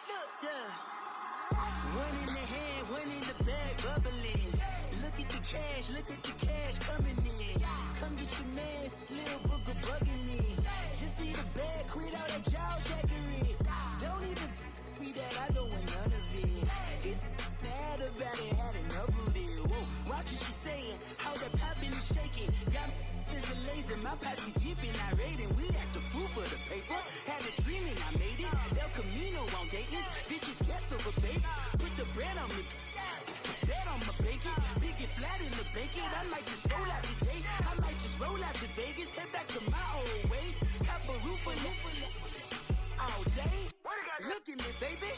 Look, yeah. One in the hand, one in the bag, bubbling. Look at the cash coming in. Come get your man, Slim Booker bugging me. Just need a bag, quit all that jaw jackery. Don't even be that, I don't want none of it. It's bad about it, had enough of it. Whoa, watch what you saying, how that poppin' and shaking. Got is a laser, my posse dipping, I raiding. We act the fool for the paper. Had a dream and I made it. El Camino on Dayton's, bitches guess over baby. Put the bread on me, bet on my bacon. Big it flat in the bacon. I might just roll out today. I might just roll out to Vegas. Head back to my old ways. Cop a roof for all day. Look at me, baby.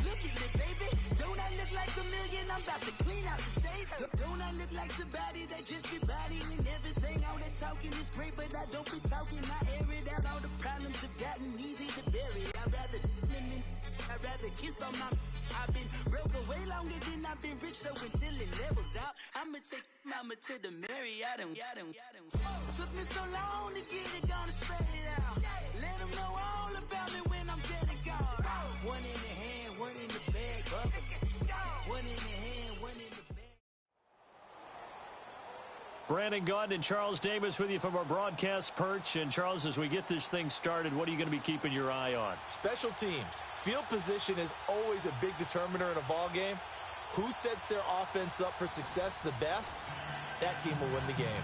Look at me, baby. Don't I look like a million? I'm about to clean out the safe. Don't I look like somebody that just be bodying and everything? All that talking is great, but I don't be talking. I air it out. All the problems have gotten easy to bury. I'd rather kiss on my. I've been broke way longer than I've been rich, so until it levels out, I'ma take mama to the Marriott and took me so long to get it, gonna spread it out. Let them know all about me when I'm dead and gone. One in the hand, one in the bag, one in the hand, one in the bag. Brandon Gaudin and Charles Davis with you from our broadcast perch. And Charles, as we get this thing started, what are you going to be keeping your eye on? Special teams. Field position is always a big determiner in a ball game. Who sets their offense up for success the best, that team will win the game.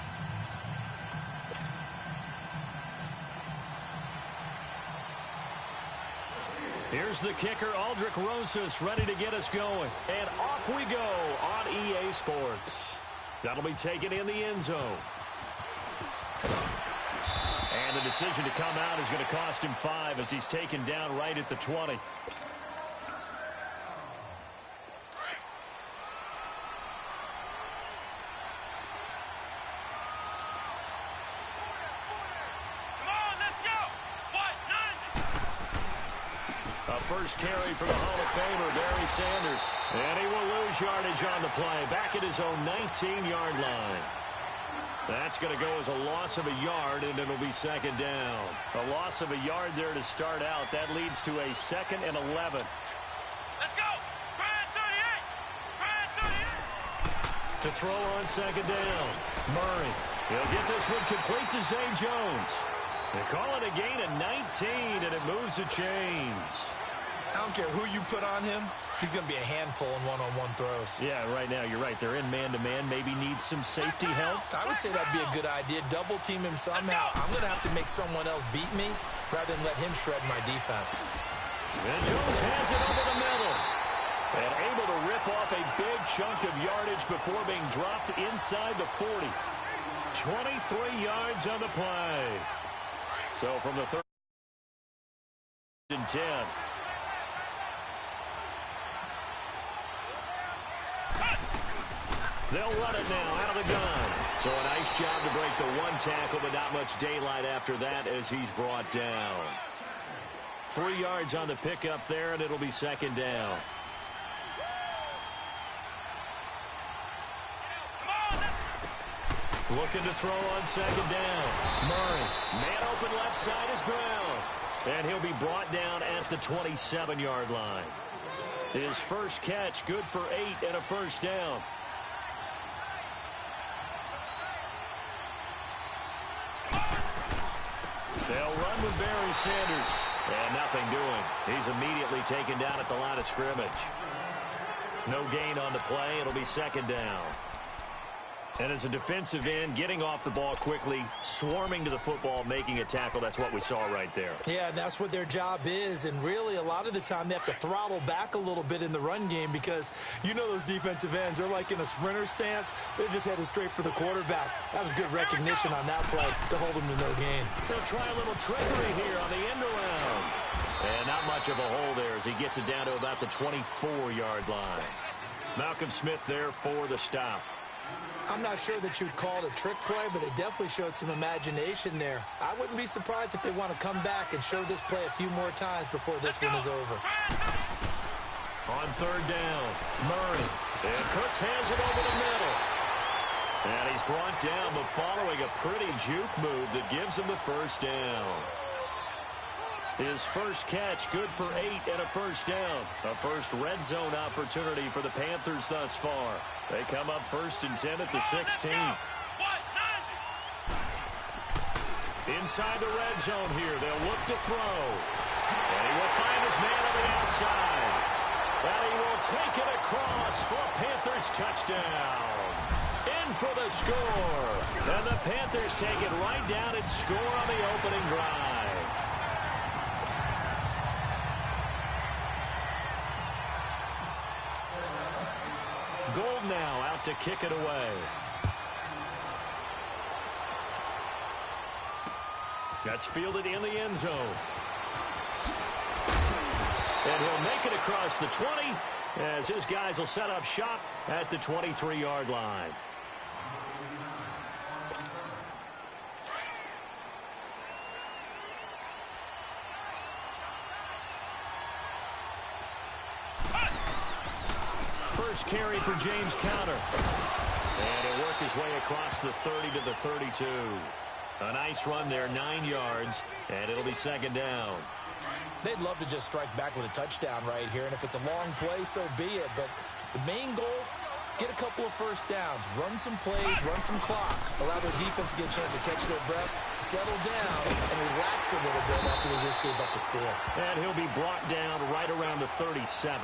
Here's the kicker, Aldrick Rosas, ready to get us going. And off we go on EA Sports. That'll be taken in the end zone. And the decision to come out is going to cost him 5 as he's taken down right at the 20. First carry for the Hall of Famer, Barry Sanders. And he will lose yardage on the play, back at his own 19-yard line. That's going to go as a loss of a yard, and it'll be second down. A loss of a yard there to start out. That leads to a 2nd and 11. Let's go! Try it, 38! To throw on second down. Murray. He'll get this one complete to Zay Jones. They call it a gain of 19, and it moves the chains. I don't care who you put on him. He's going to be a handful in one-on-one throws. Yeah, right now, you're right. They're in man-to-man. Maybe needs some safety help. I would say that'd be a good idea. Double team him somehow. I'm going to have to make someone else beat me rather than let him shred my defense. And Jones has it over the middle. And able to rip off a big chunk of yardage before being dropped inside the 40. 23 yards on the play. So from the 3rd and 10. They'll run it now out of the gun. So a nice job to break the one tackle, but not much daylight after that as he's brought down. 3 yards on the pickup there, and it'll be second down. Looking to throw on second down. Murray. Man open left side is Brown. And he'll be brought down at the 27-yard line. His first catch, good for 8 and a first down. They'll run with Barry Sanders. And nothing doing. He's immediately taken down at the line of scrimmage. No gain on the play. It'll be second down. And as a defensive end, getting off the ball quickly, swarming to the football, making a tackle, that's what we saw right there. Yeah, and that's what their job is. And really, a lot of the time, they have to throttle back a little bit in the run game because you know those defensive ends, they're like in a sprinter stance. They're just headed straight for the quarterback. That was good recognition on that play to hold them to no gain. They'll try a little trickery here on the end around. And not much of a hole there as he gets it down to about the 24-yard line. Malcolm Smith there for the stop. I'm not sure that you'd call it a trick play, but it definitely showed some imagination there. I wouldn't be surprised if they want to come back and show this play a few more times before this one is over. On third down, Murray. And Cooks has it over the middle. And he's brought down, but following a pretty juke move that gives him the first down. His first catch, good for 8 and a first down. A first red zone opportunity for the Panthers thus far. They come up 1st and 10 at the 16. Inside the red zone here, they'll look to throw. And he will find his man on the outside. And he will take it across for a Panthers touchdown. In for the score. And the Panthers take it right down and score on the opening drive. Gold now out to kick it away. That's fielded in the end zone. And he'll make it across the 20 as his guys will set up shop at the 23-yard line. First carry for James Conner. And he'll work his way across the 30 to the 32. A nice run there, 9 yards, and it'll be second down. They'd love to just strike back with a touchdown right here, and if it's a long play, so be it. But the main goal, get a couple of first downs, run some plays, run some clock, allow their defense to get a chance to catch their breath, settle down, and relax a little bit after they just gave up a score. And he'll be brought down right around the 37.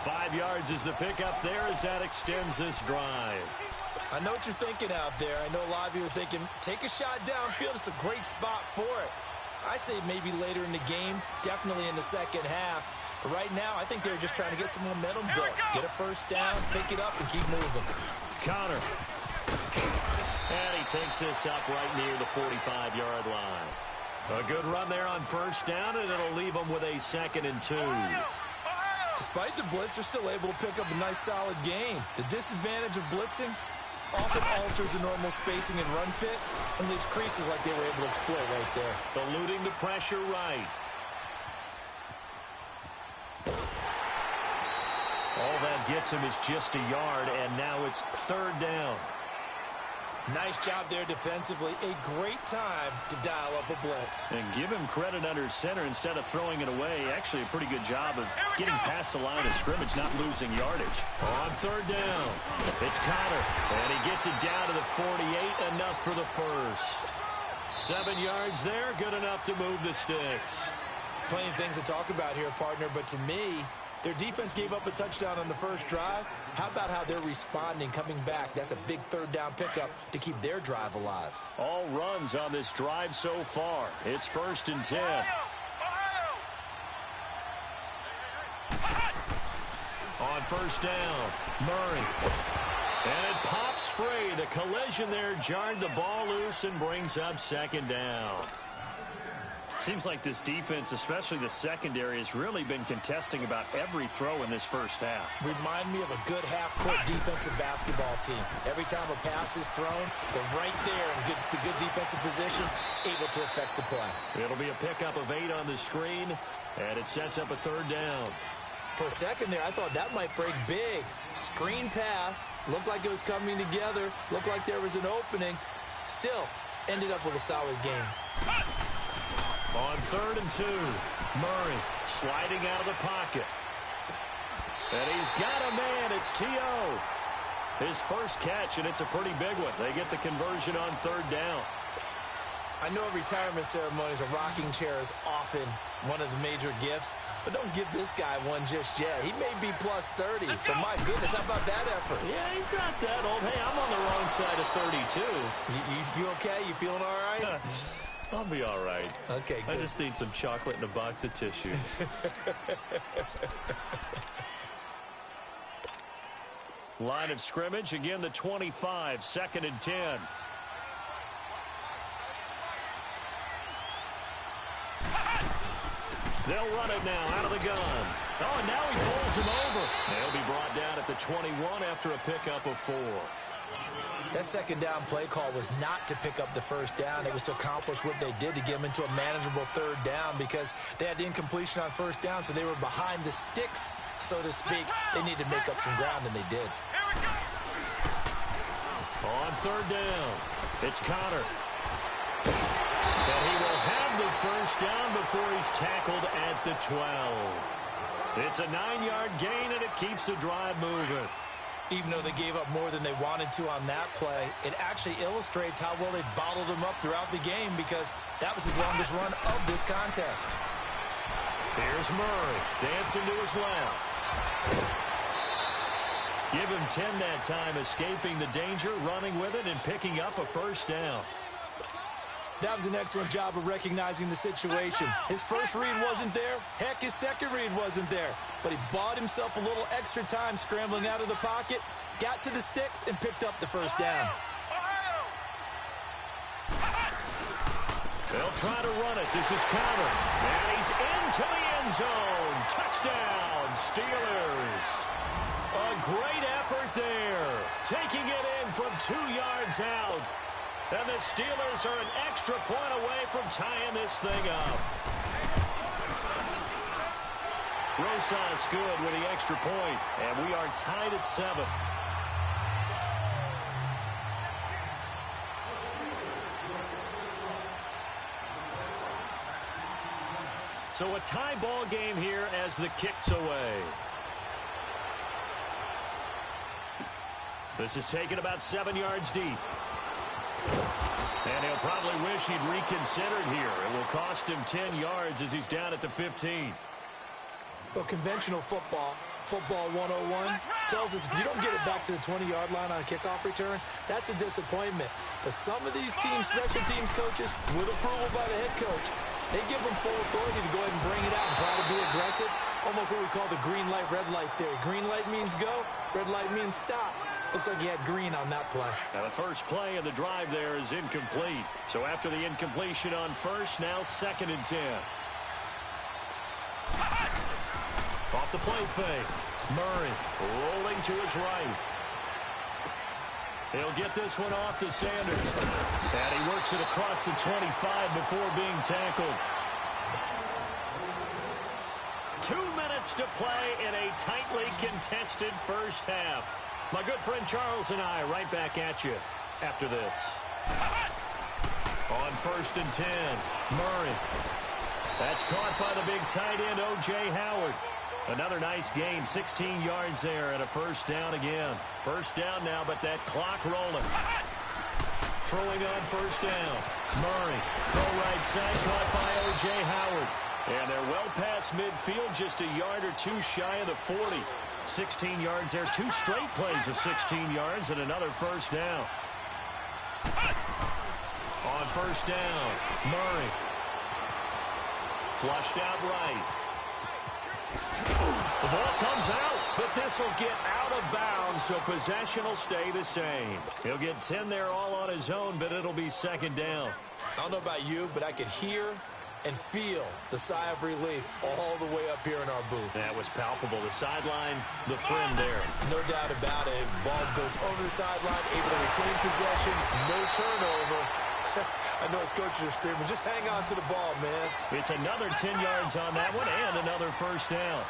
5 yards is the pickup there as that extends this drive. I know what you're thinking out there. I know a lot of you are thinking, take a shot downfield. It's a great spot for it. I'd say maybe later in the game, definitely in the second half. But right now, I think they're just trying to get some momentum built. Get a first down, pick it up, and keep moving. Conner. And he takes this up right near the 45-yard line. A good run there on first down, and it'll leave them with a 2nd and 2. Despite the blitz, they're still able to pick up a nice, solid game. The disadvantage of blitzing often alters the normal spacing and run fits and leaves creases like they were able to exploit right there. Eluding the pressure right. All that gets him is just a yard, and now it's 3rd down. Nice job there defensively. A great time to dial up a blitz. And give him credit under center instead of throwing it away. Actually, a pretty good job of getting past the line of scrimmage, not losing yardage. On 3rd down, it's Conner. And he gets it down to the 48, enough for the first. 7 yards there, good enough to move the sticks. Plenty of things to talk about here, partner, but to me, their defense gave up a touchdown on the first drive. How about how they're responding, coming back? That's a big 3rd down pickup to keep their drive alive. All runs on this drive so far. It's 1st and 10. On first down, Murray. And it pops free. The collision there jarred the ball loose and brings up 2nd down. Seems like this defense, especially the secondary, has really been contesting about every throw in this first half. Remind me of a good half-court defensive basketball team. Every time a pass is thrown, they're right there in good defensive position, able to affect the play. It'll be a pickup of 8 on the screen, and it sets up a 3rd down. For a second there, I thought that might break big. Screen pass, looked like it was coming together, looked like there was an opening. Still, ended up with a solid game. On 3rd and 2, Murray sliding out of the pocket. And he's got a man. It's T.O. His first catch, and it's a pretty big one. They get the conversion on 3rd down. I know at retirement ceremonies, a rocking chair is often one of the major gifts, but don't give this guy one just yet. He may be plus 30, but my goodness, how about that effort? Yeah, he's not that old. Hey, I'm on the wrong side of 32. You okay? You feeling all right? I'll be all right. Okay, good. I just need some chocolate and a box of tissue. Line of scrimmage, again the 25, 2nd and 10. They'll run it now out of the gun. Oh, and now he pulls him over. They'll be brought down at the 21 after a pickup of 4. That 2nd down play call was not to pick up the first down. It was to accomplish what they did to get them into a manageable 3rd down because they had the incompletion on first down, so they were behind the sticks, so to speak. They needed to make up some ground, and they did. On 3rd down, it's Conner. And he will have the first down before he's tackled at the 12. It's a 9-yard gain, and it keeps the drive moving. Even though they gave up more than they wanted to on that play, it actually illustrates how well they bottled him up throughout the game because that was his longest run of this contest. Here's Murray, dancing to his left. Give him 10 that time, escaping the danger, running with it, and picking up a first down. That was an excellent job of recognizing the situation. His first read wasn't there. Heck, his second read wasn't there. But he bought himself a little extra time scrambling out of the pocket, got to the sticks, and picked up the first down. They'll try to run it. This is counter. And he's into the end zone. Touchdown, Steelers. A great effort there. Taking it in from 2 yards out. And the Steelers are an extra point away from tying this thing up. Rosas good with the extra point, and we are tied at 7. So a tie ball game here as the kick's away. This is taken about 7 yards deep. And he'll probably wish he'd reconsidered here. It will cost him 10 yards as he's down at the 15. Well, conventional football 101, tells us if you don't get it back to the 20-yard line on a kickoff return, that's a disappointment. But some of these teams, special teams coaches, with approval by the head coach, they give them full authority to go ahead and bring it out and try to be aggressive. Almost what we call the green light, red light theory. Green light means go, red light means stop. Looks like he had green on that play. Now the first play of the drive there is incomplete. So after the incompletion on first, now 2nd and 10. Off the play fake. Murray rolling to his right. He'll get this one off to Sanders. And he works it across the 25 before being tackled. 2 minutes to play in a tightly contested first half. My good friend Charles and I right back at you after this. On 1st and 10, Murray. That's caught by the big tight end, O.J. Howard. Another nice gain, 16 yards there and a first down again. First down now, but that clock rolling. Throwing on first down. Murray, throw right side, caught by O.J. Howard. And they're well past midfield, just a yard or two shy of the 40. 16 yards there, 2 straight plays of 16 yards and another first down. On first down, Murray. Flushed out right. The ball comes out, but this will get out of bounds, so possession will stay the same. He'll get 10 there all on his own, but it'll be 2nd down. I don't know about you, but I could hear and feel the sigh of relief all the way up here in our booth. That was palpable. The sideline, the friend there. No doubt about it. Ball goes over the sideline, able to retain possession, no turnover. I know his coaches are screaming, just hang on to the ball, man. It's another 10 yards on that one and another first down.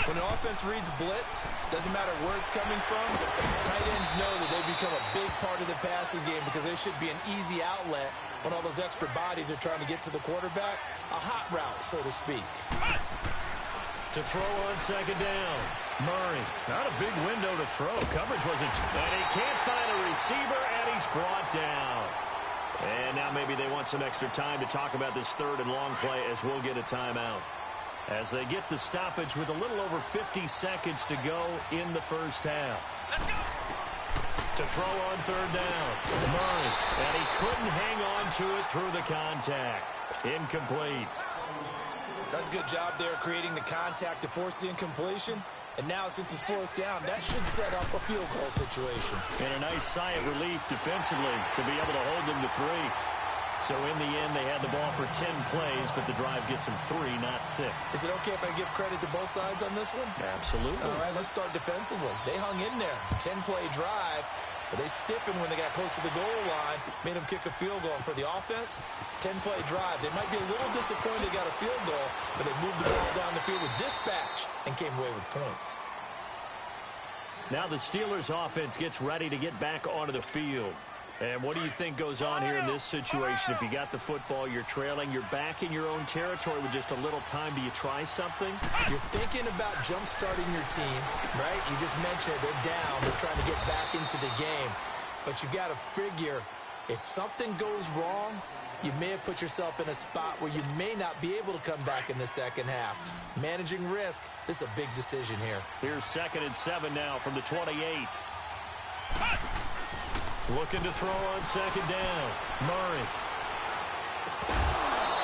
When the offense reads blitz, doesn't matter where it's coming from, tight ends know that they become a big part of the passing game because they should be an easy outlet when all those extra bodies are trying to get to the quarterback. A hot route, so to speak. To throw on 2nd down. Murray, not a big window to throw. Coverage wasn't. And he can't find a receiver, and he's brought down. And now maybe they want some extra time to talk about this 3rd and long play as we'll get a timeout. As they get the stoppage with a little over 50 seconds to go in the first half. To throw on 3rd down. Murray. And he couldn't hang on to it through the contact. Incomplete. That's a good job there creating the contact to force the incompletion. And now, since it's 4th down, that should set up a field goal situation. And a nice sigh of relief defensively to be able to hold them to 3. So in the end, they had the ball for 10 plays, but the drive gets them 3, not 6. Is it okay if I give credit to both sides on this one? Absolutely. All right, let's start defensively. They hung in there. 10-play drive, but they stiffened when they got close to the goal line, made them kick a field goal. And for the offense, 10-play drive. They might be a little disappointed they got a field goal, but they moved the ball down the field with dispatch and came away with points. Now the Steelers offense gets ready to get back onto the field. And what do you think goes on here in this situation? If you got the football, you're trailing, you're back in your own territory with just a little time. Do you try something? You're thinking about jump-starting your team, right? You just mentioned it. They're down. They're trying to get back into the game. But you got to figure if something goes wrong, you may have put yourself in a spot where you may not be able to come back in the second half. Managing risk, this is a big decision here. Here's 2nd and 7 now from the 28. Looking to throw on 2nd down. Murray.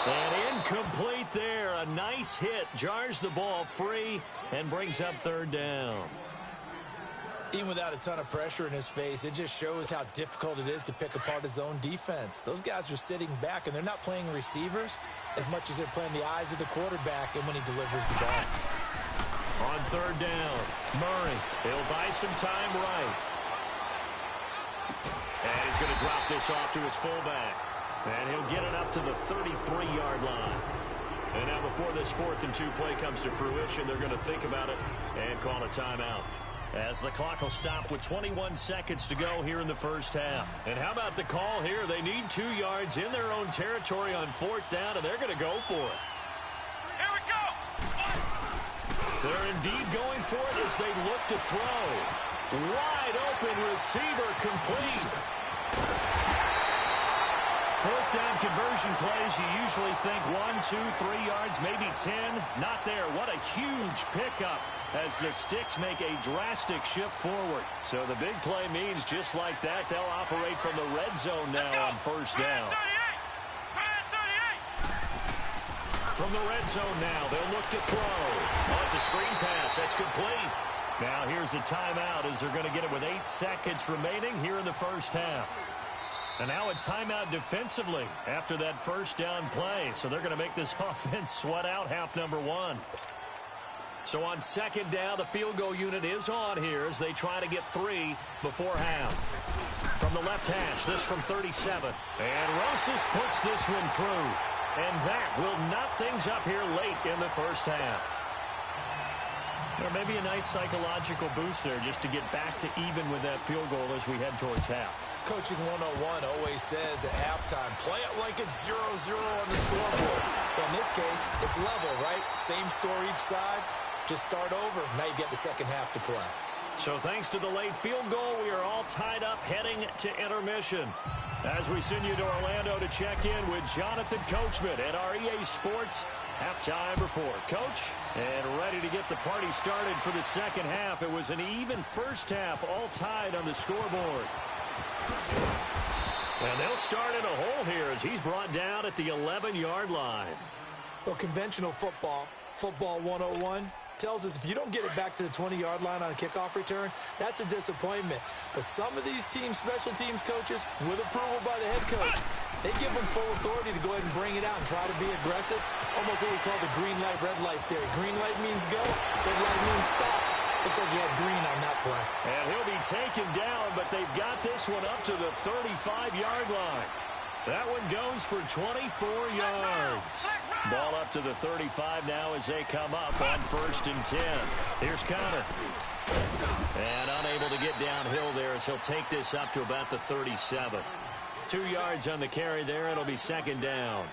And incomplete there. A nice hit. Jars the ball free and brings up 3rd down. Even without a ton of pressure in his face, it just shows how difficult it is to pick apart his own defense. Those guys are sitting back, and they're not playing receivers as much as they're playing the eyes of the quarterback and when he delivers the ball. On 3rd down, Murray. He'll buy some time right. And he's going to drop this off to his fullback. And he'll get it up to the 33-yard line. And now before this 4th and 2 play comes to fruition, they're going to think about it and call a timeout. As the clock will stop with 21 seconds to go here in the first half. And how about the call here? They need 2 yards in their own territory on 4th down, and they're going to go for it. Here we go. They're indeed going for it as they look to throw. Wide open receiver complete. 4th down conversion plays, you usually think 1, 2, 3 yards, maybe 10. Not there. What a huge pickup as the Sticks make a drastic shift forward. So the big play means just like that, they'll operate from the red zone now on 1st down. From the red zone now, they'll look to throw. Oh, it's a screen pass. That's complete. Now here's a timeout as they're going to get it with 8 seconds remaining here in the first half. And now a timeout defensively after that 1st down play. So they're going to make this offense sweat out half number 1. So on 2nd down, the field goal unit is on here as they try to get 3 before half. From the left hash, this from 37. And Rosas puts this one through. And that will knot things up here late in the first half. There may be a nice psychological boost there just to get back to even with that field goal as we head towards half. Coaching 101 always says at halftime, play it like it's 0-0 on the scoreboard. Well, in this case, it's level, right? Same score each side. Just start over. Now you get the second half to play. So thanks to the late field goal, we are all tied up heading to intermission. As we send you to Orlando to check in with Jonathan Coachman at our EA Sports Halftime Report. Coach, and ready to get the party started for the second half. It was an even first half, all tied on the scoreboard. And they'll start in a hole here as he's brought down at the 11-yard line. Well, conventional football 101, tells us if you don't get it back to the 20-yard line on a kickoff return, that's a disappointment. But some of these teams, special teams coaches, with approval by the head coach, they give them full authority to go ahead and bring it out and try to be aggressive. Almost what we call the green light, red light theory. Green light means go, red light means stop. Looks like he had green on that play. And he'll be taken down, but they've got this one up to the 35-yard line. That one goes for 24 yards. Ball up to the 35 now as they come up on 1st and 10. Here's Connor. And unable to get downhill there as he'll take this up to about the 37. 2 yards on the carry there. It'll be 2nd down.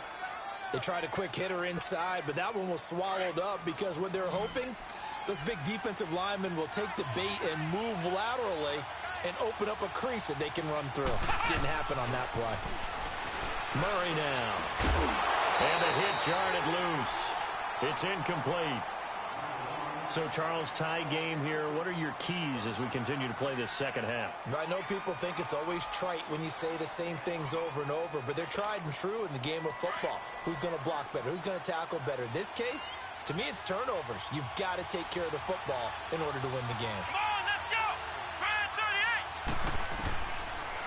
They tried a quick hitter inside, but that one was swallowed up because what they're hoping, those big defensive linemen will take the bait and move laterally and open up a crease that they can run through. Didn't happen on that play. Murray now. And the hit jarred it loose. It's incomplete. So, Charles, tie game here. What are your keys as we continue to play this second half? I know people think it's always trite when you say the same things over and over, but they're tried and true in the game of football. Who's going to block better? Who's going to tackle better? In this case, to me, it's turnovers. You've got to take care of the football in order to win the game. Come on, let's go. Try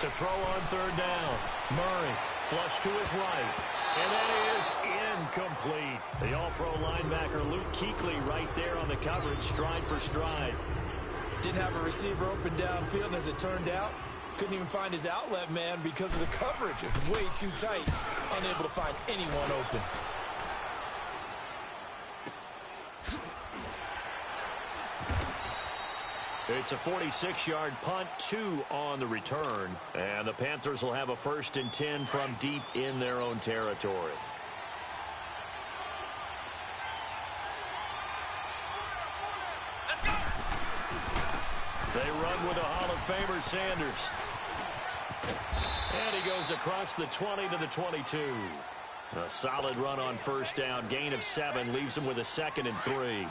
38. To throw on 3rd down. Murray, flush to his right. And that is incomplete. The all-pro linebacker Luke Kuechly right there on the coverage, stride for stride. Didn't have a receiver open downfield, and as it turned out, couldn't even find his outlet man because of the coverage. It was way too tight, unable to find anyone open. It's a 46-yard punt, 2 on the return. And the Panthers will have a 1st and 10 from deep in their own territory. They run with a Hall of Famer, Sanders. And he goes across the 20 to the 22. A solid run on 1st down. Gain of 7 leaves them with a 2nd and 3.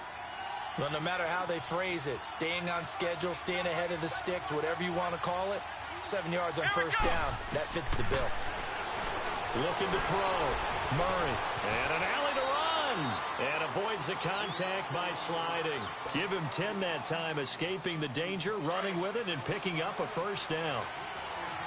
Well, no matter how they phrase it, staying on schedule, staying ahead of the sticks, whatever you want to call it, 7 yards on 1st down. That fits the bill. Looking to throw. Murray. And an alley to run. And avoids the contact by sliding. Give him 10 that time, escaping the danger, running with it, and picking up a 1st down.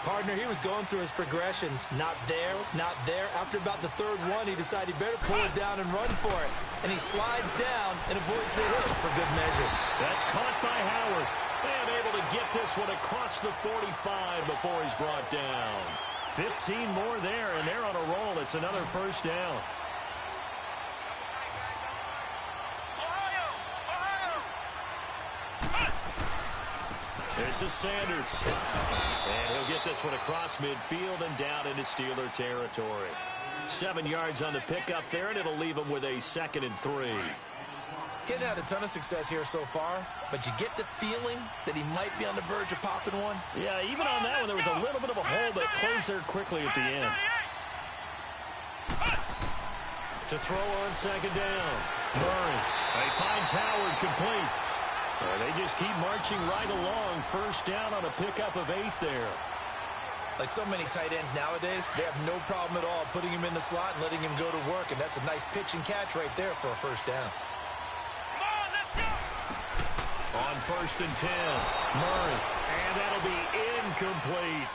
Partner, he was going through his progressions. Not there, not there. After about the 3rd one, he decided he better pull it down and run for it. And he slides down and avoids the hit for good measure. That's caught by Howard. And able to get this one across the 45 before he's brought down. 15 more there, and they're on a roll. It's another 1st down. This is Sanders. And he'll get this one across midfield and down into Steeler territory. 7 yards on the pickup there, and it'll leave him with a 2nd and 3. Getting had a ton of success here so far, but you get the feeling that he might be on the verge of popping one. Yeah, even on that one, there was a little bit of a hole, but it closed there quickly at the end. To throw on 2nd down. Murray. He finds Howard complete. They just keep marching right along. 1st down on a pickup of 8 there. Like so many tight ends nowadays, they have no problem at all putting him in the slot and letting him go to work, and that's a nice pitch and catch right there for a 1st down. On 1st and 10, Murray, and that'll be incomplete.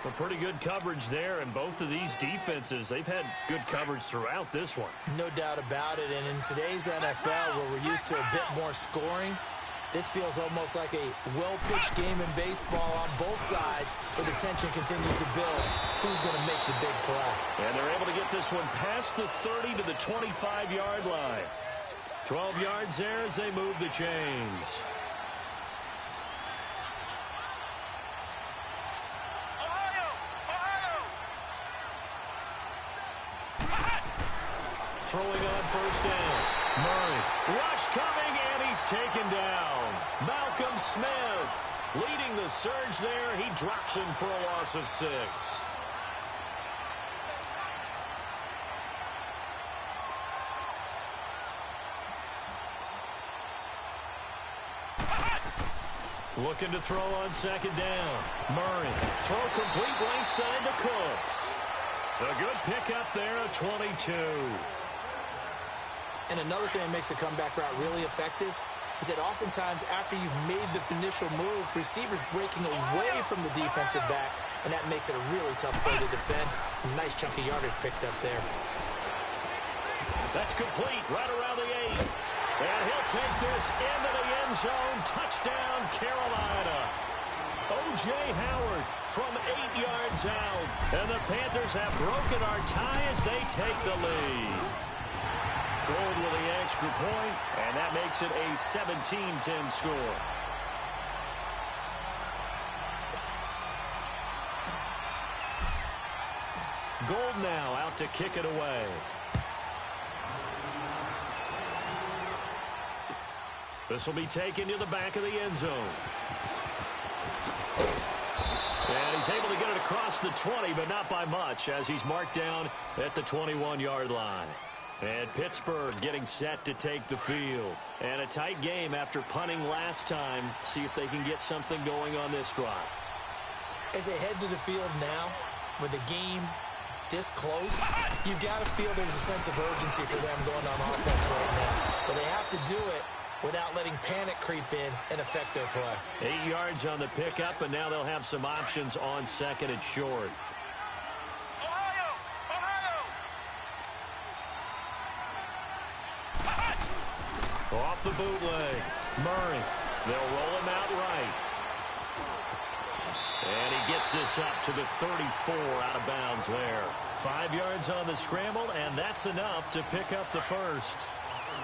A pretty good coverage there, and both of these defenses, they've had good coverage throughout this one. No doubt about it, and in today's NFL, where we're used to a bit more scoring, this feels almost like a well-pitched game in baseball on both sides, where the tension continues to build. Who's going to make the big play? And they're able to get this one past the 30 to the 25-yard line. 12 yards there as they move the chains. Throwing on 1st down. Murray. Rush coming, and he's taken down. Malcolm Smith leading the surge there. He drops him for a loss of 6. Looking to throw on 2nd down. Murray. Throw complete right side to Cooks. A good pickup there, a 22. And another thing that makes a comeback route really effective is that oftentimes after you've made the initial move, receivers breaking away from the defensive back, and that makes it a really tough play to defend. A nice chunk of yardage picked up there. That's complete right around the 8. And he'll take this into the end zone. Touchdown, Carolina. O.J. Howard from 8 yards out. And the Panthers have broken our tie as they take the lead. Gold with the extra point, and that makes it a 17-10 score. Gold now out to kick it away. This will be taken to the back of the end zone. And he's able to get it across the 20, but not by much, as he's marked down at the 21-yard line. And Pittsburgh getting set to take the field. And a tight game after punting last time. See if they can get something going on this drive. As they head to the field now, with the game this close, you've got to feel there's a sense of urgency for them going on offense right now. But they have to do it without letting panic creep in and affect their play. 8 yards on the pickup, and now they'll have some options on 2nd and short. Off the bootleg. Murray. They'll roll him out right. And he gets this up to the 34 out of bounds there. 5 yards on the scramble, and that's enough to pick up the 1st.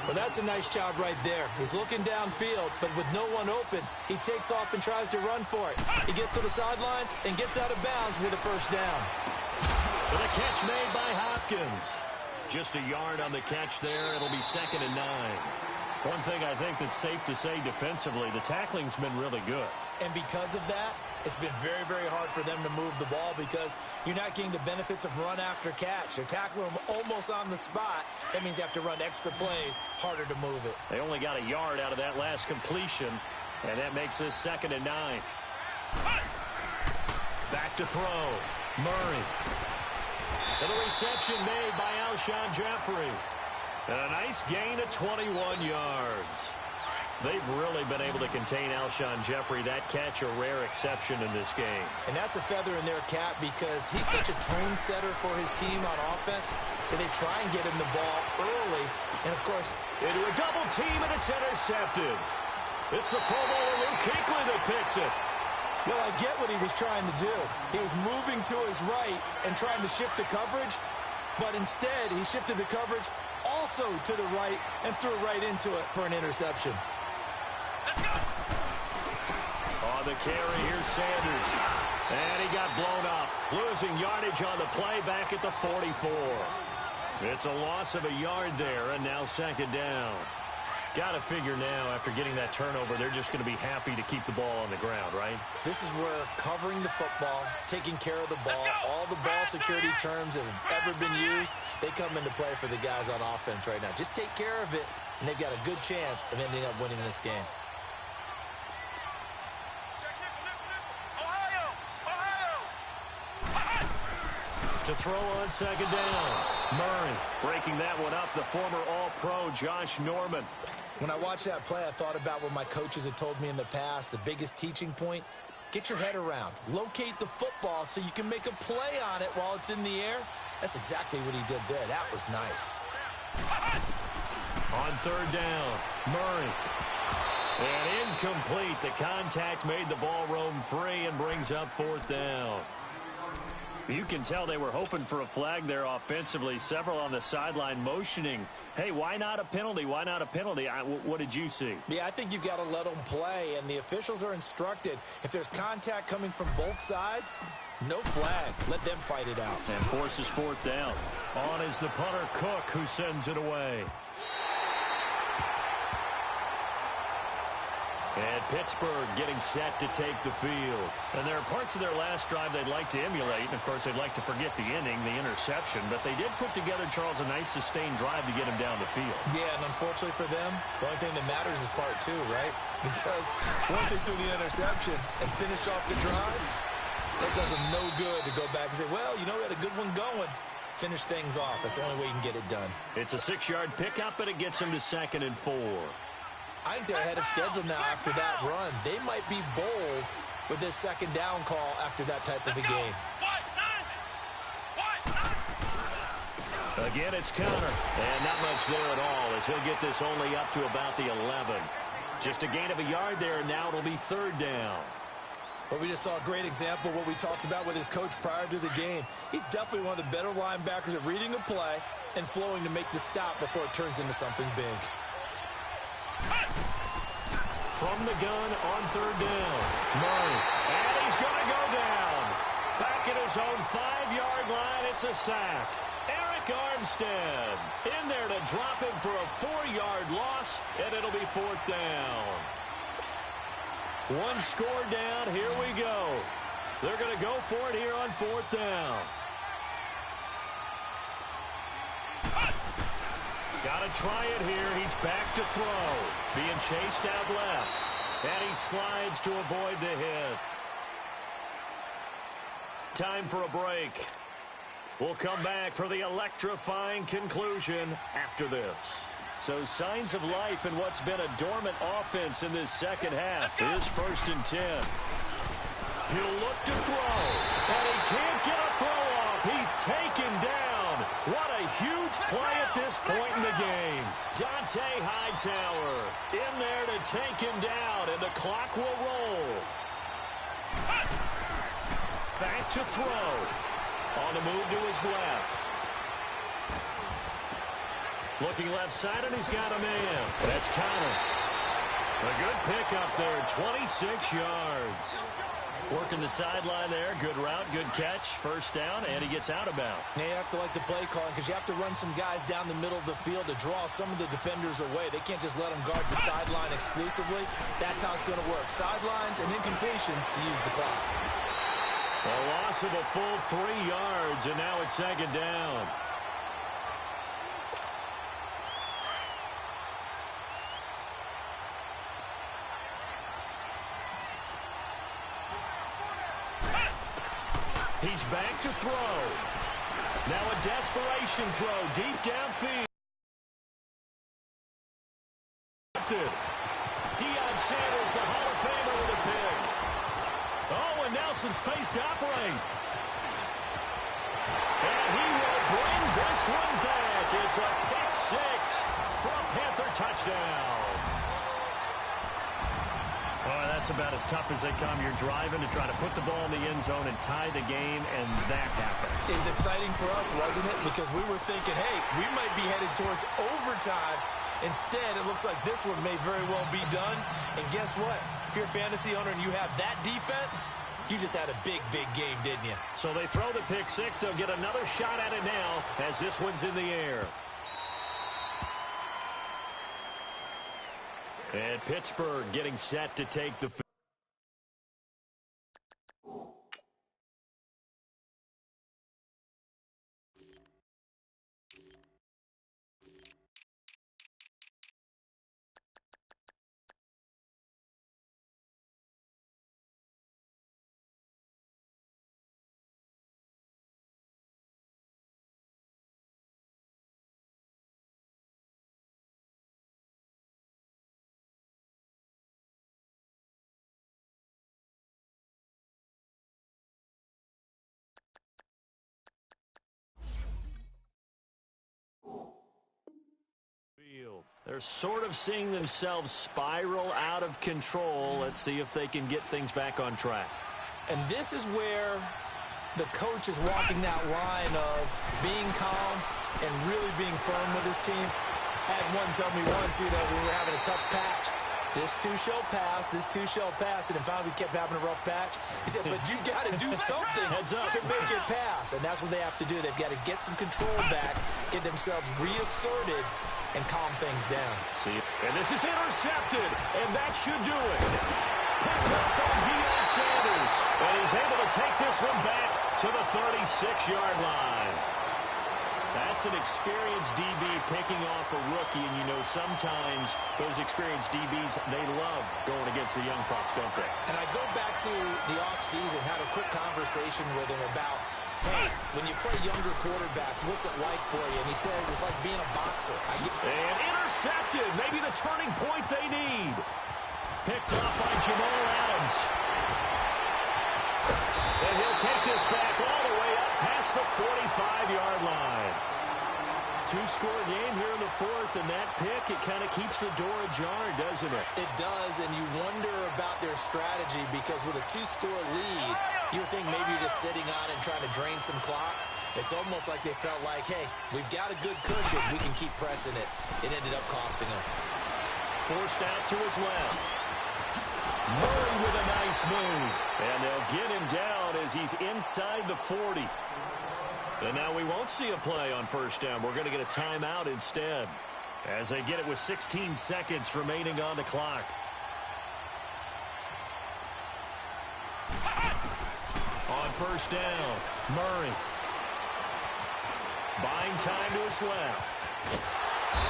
Well, that's a nice job right there. He's looking downfield, but with no one open, he takes off and tries to run for it. He gets to the sidelines and gets out of bounds with a first down. With a catch made by Hopkins. Just a yard on the catch there. It'll be 2nd and 9. One thing I think that's safe to say defensively, the tackling's been really good. And because of that, it's been very, very hard for them to move the ball because you're not getting the benefits of run after catch. They're tackling them almost on the spot. That means you have to run extra plays, harder to move it. They only got a yard out of that last completion, and that makes this 2nd and 9. Back to throw. Murray. And the reception made by Alshon Jeffrey. And a nice gain of 21 yards. They've really been able to contain Alshon Jeffrey. That catch a rare exception in this game. And that's a feather in their cap because he's such a tone setter for his team on offense that they try and get him the ball early. And, of course, into a double team, and it's intercepted. It's the Pro Bowler Luke Kuechly that picks it. Well, I get what he was trying to do. He was moving to his right and trying to shift the coverage, but instead he shifted the coverage also to the right and threw right into it for an interception. On the carry, here's Sanders. And he got blown up. Losing yardage on the play back at the 44. It's a loss of a yard there, and now 2nd down. Got to figure now, after getting that turnover, they're just going to be happy to keep the ball on the ground, right? This is where covering the football, taking care of the ball, all the ball security terms that have ever been used, they come into play for the guys on offense right now. Just take care of it, and they've got a good chance of ending up winning this game. To throw on 2nd down. Murray breaking that one up, the former All-Pro Josh Norman. When I watched that play, I thought about what my coaches had told me in the past. The biggest teaching point, get your head around. Locate the football so you can make a play on it while it's in the air. That's exactly what he did there. That was nice. On 3rd down, Murray. And incomplete. The contact made the ball roam free and brings up 4th down. You can tell they were hoping for a flag there offensively. Several on the sideline motioning, hey, why not a penalty? Why not a penalty? What did you see? Yeah, I think you've got to let them play, and the officials are instructed. If there's contact coming from both sides, no flag. Let them fight it out. And forces 4th down. On is the punter, Cook, who sends it away. And Pittsburgh getting set to take the field. And there are parts of their last drive they'd like to emulate. And, of course, they'd like to forget the inning, the interception. But they did put together, Charles, a nice sustained drive to get him down the field. Yeah, and unfortunately for them, the only thing that matters is part 2, right? Because once they threw the interception and finished off the drive, it does them no good to go back and say, well, you know, we had a good one going. Finish things off. That's the only way you can get it done. It's a 6-yard pickup, and it gets them to 2nd and 4. I think they're ahead of schedule now after that run. They might be bold with this 2nd down call after that type of a game. Again, it's Conner. And not much there at all as he'll get this only up to about the 11. Just a gain of a yard there, and now it'll be 3rd down. Well, we just saw a great example of what we talked about with his coach prior to the game. He's definitely one of the better linebackers at reading a play and flowing to make the stop before it turns into something big. From the gun on 3rd down. Murray. And he's going to go down. Back at his own 5-yard line, it's a sack. Eric Armstead in there to drop him for a 4-yard loss, and it'll be 4th down. One score down. Here we go. They're going to go for it here on 4th down. Got to try it here. He's back to throw. Being chased out left. And he slides to avoid the hit. Time for a break. We'll come back for the electrifying conclusion after this. So signs of life in what's been a dormant offense in this second half. Here's 1st and 10. He'll look to throw. And he can't get a throw off. He's taken down. What a huge play at this point in the game. Dante Hightower in there to take him down, and the clock will roll. Back to throw. On the move to his left. Looking left side, and he's got a man. That's Connor. A good pickup there, 26 yards. Working the sideline there. Good route, good catch. First down, and he gets out of bounds. Now you have to like the play calling because you have to run some guys down the middle of the field to draw some of the defenders away. They can't just let them guard the sideline exclusively. That's how it's going to work. Sidelines and incompletions to use the clock. A loss of a full 3 yards, and now it's second down. He's back to throw. Now a desperation throw deep downfield. Deion Sanders, the Hall of Famer, with a pick. Oh, and now some space to operate. And he will bring this one back. It's a pick six for a Panther touchdown. Oh, that's about as tough as they come. You're driving to try to put the ball in the end zone and tie the game, and that happens. It's exciting for us, wasn't it? Because we were thinking, hey, we might be headed towards overtime. Instead, it looks like this one may very well be done. And guess what? If you're a fantasy owner and you have that defense, you just had a big, big game, didn't you? So they throw the pick six. They'll get another shot at it now as this one's in the air. And Pittsburgh getting set to take the field. They're sort of seeing themselves spiral out of control. Let's see if they can get things back on track. And this is where the coach is walking that line of being calm and really being firm with his team. I had one tell me once, when we were having a tough patch, this too shall pass, this too shall pass, and then finally we kept having a rough patch. He said, but you got to do something to make it pass, and that's what they have to do. They've got to get some control back, get themselves reasserted, and calm things down. See, and this is intercepted, and that should do it. Picked up by Deion Sanders, and he's able to take this one back to the 36-yard line. That's an experienced DB picking off a rookie, and sometimes those experienced DBs, they love going against the young pups, don't they? And I go back to the offseason, had a quick conversation with him about, hey, when you play younger quarterbacks, what's it like for you? And he says it's like being a boxer. And intercepted, maybe the turning point they need. Picked up by Jamal Adams. And he'll take this back all the way up past the 45-yard line. Two-score game here in the fourth, and that pick, it kind of keeps the door ajar, doesn't it? It does, and you wonder about their strategy because with a two-score lead, you would think maybe you're just sitting on and trying to drain some clock. It's almost like they felt like, hey, we've got a good cushion. We can keep pressing it. It ended up costing them. Forced out to his left. Murray with a nice move. And they'll get him down as he's inside the 40. And now we won't see a play on first down. We're going to get a timeout instead as they get it with 16 seconds remaining on the clock. On first down, Murray. Buying time to his left.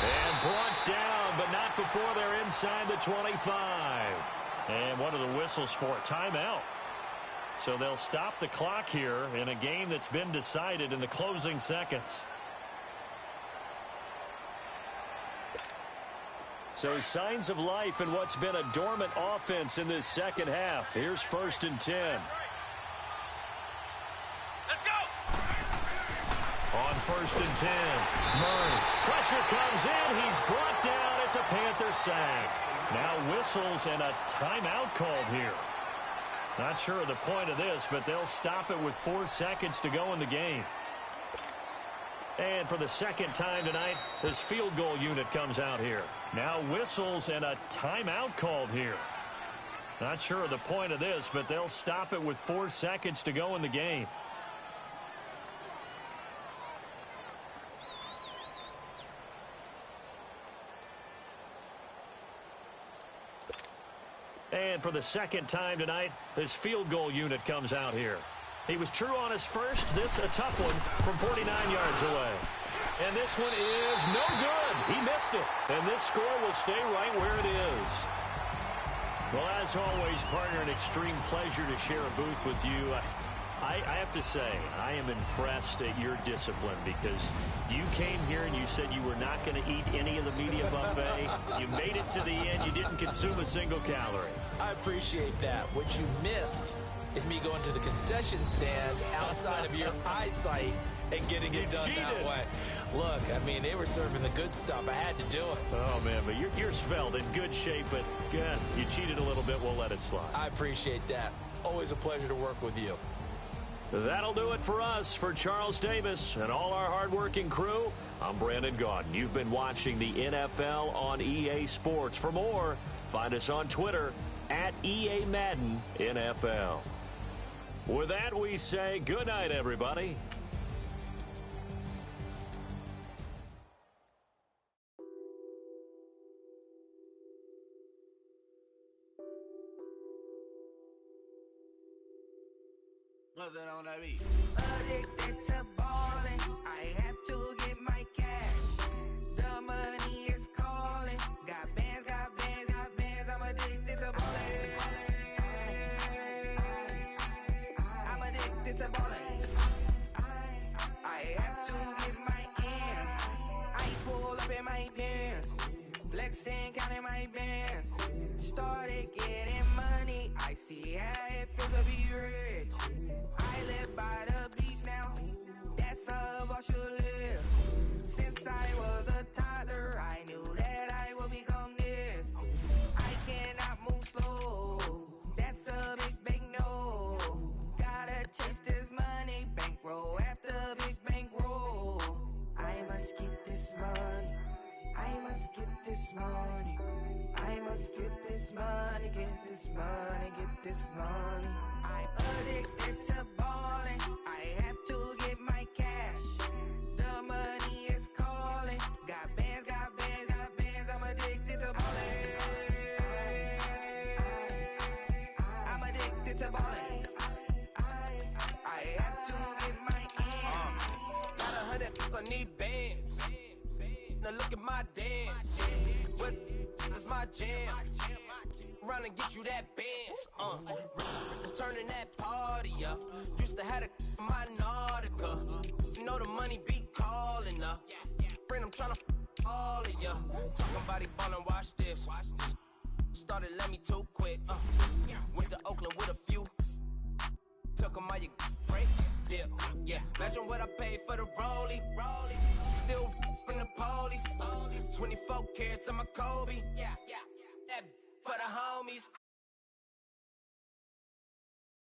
And brought down, but not before they're inside the 25. And what are the whistles for? Timeout. So they'll stop the clock here in a game that's been decided in the closing seconds. So signs of life in what's been a dormant offense in this second half. Here's 1st and 10. Let's go! On 1st and 10, Murray. Pressure comes in. He's brought down. It's a Panther sack. Now whistles and a timeout called here. Not sure of the point of this, but they'll stop it with 4 seconds to go in the game. And for the second time tonight, this field goal unit comes out here. Now whistles and a timeout called here. Not sure of the point of this, but they'll stop it with 4 seconds to go in the game. And for the second time tonight, this field goal unit comes out here. He was true on his first. This a tough one from 49 yards away. And this one is no good. He missed it. And this score will stay right where it is. Well, as always, partner, an extreme pleasure to share a booth with you. I have to say, I am impressed at your discipline because you came here and you said you were not going to eat any of the media buffet. You made it to the end. You didn't consume a single calorie. I appreciate that. What you missed is me going to the concession stand outside of your eyesight and getting it done that way. Look, I mean, they were serving the good stuff. I had to do it. Oh, man, but you're svelte, in good shape, but yeah, you cheated a little bit. We'll let it slide. I appreciate that. Always a pleasure to work with you. That'll do it for us. For Charles Davis and all our hardworking crew, I'm Brandon Gaudin. You've been watching the NFL on EA Sports. For more, find us on Twitter at EA Madden NFL. With that, we say good night, everybody. What's that on that beat? Addicted to balling, I have to get my cash. The money is calling. Got bands, got bands, got bands. I'm addicted to balling. I'm addicted to balling. I have to get my ends. I pull up in my bands, flexing, counting my bands. Started getting money. I see how it feels to be rich. I live by the beach now, that's how I should live. Since I was a toddler, I knew that I would become this. I cannot move slow, that's a big no. Gotta chase this money, bankroll after big bankroll. I must get this money, I must get this money. I must get this money, get this money, get this money. I addicted to balling, I have to get my cash. The money is calling, got bands, got bands, got bands. I'm addicted to balling. I'm addicted to balling. I have to get my ends. Got 100, I need bands. Now look at my dance. What is my jam? Run and get you that bands. Turning that party up. Used to have a my Nautica. You know the money be calling up. Friend, I'm tryna all of ya. Talking body ballin', watch this. Started let me too quick. Went to Oakland with a few. Took 'em all you break. Dip. Yeah. Imagine what I paid for the rollie. Still from the police. 24 carats on my Kobe. Yeah. That for the homies.